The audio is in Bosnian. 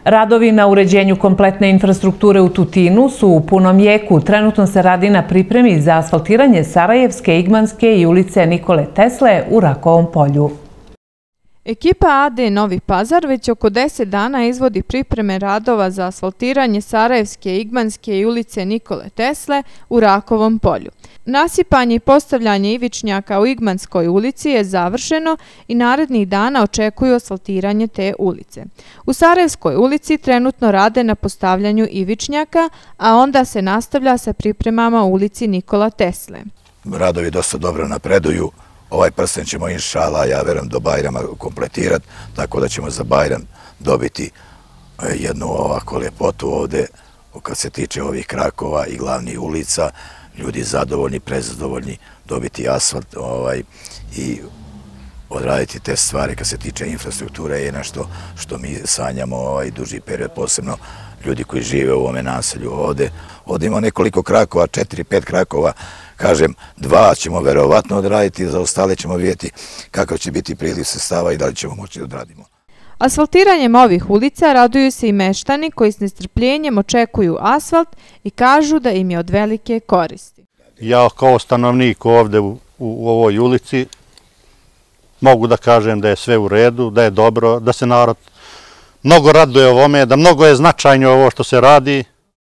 Radovi na uređenju kompletne infrastrukture u Tutinu su u punom jeku. Trenutno se radi na pripremi za asfaltiranje Sarajevske, Igmanske i ulice Nikole Tesle u Rakovom polju. Ekipa AD Novi Pazar već oko 10 dana izvodi pripreme radova za asfaltiranje Sarajevske, Igmanske i ulice Nikole Tesle u Rakovom polju. Nasipanje i postavljanje ivičnjaka u Igmanskoj ulici je završeno i narednih dana očekuju asfaltiranje te ulice. U Sarajevskoj ulici trenutno rade na postavljanju ivičnjaka, a onda se nastavlja sa pripremama u ulici Nikola Tesle. Radovi dosta dobro napreduju. Ovaj prsten ćemo, inšala, ja verujem, do Bajrama kompletirati, tako da ćemo za Bajram dobiti jednu ovako ljepotu ovde, kad se tiče ovih krakova i glavnih ulica, ljudi zadovoljni, prezadovoljni, dobiti asfalt i odraditi te stvari kad se tiče infrastrukture je nešto što mi sanjamo duži period, posebno ljudi koji žive u ovome naselju ovde. Ovde ima nekoliko krakova, 4-5 krakova, kažem, 2 ćemo verovatno odraditi, za ostale ćemo vidjeti kakav će biti priliv sredstava i da li ćemo moći da odradimo. Asfaltiranjem ovih ulica raduju se i meštani koji s nestrpljenjem očekuju asfalt i kažu da im je od velike koristi. Ja kao stanovnik ovde u ovoj ulici mogu da kažem da je sve u redu, da je dobro, da se narod mnogo raduje ovome, da mnogo je značajno ovo što se radi.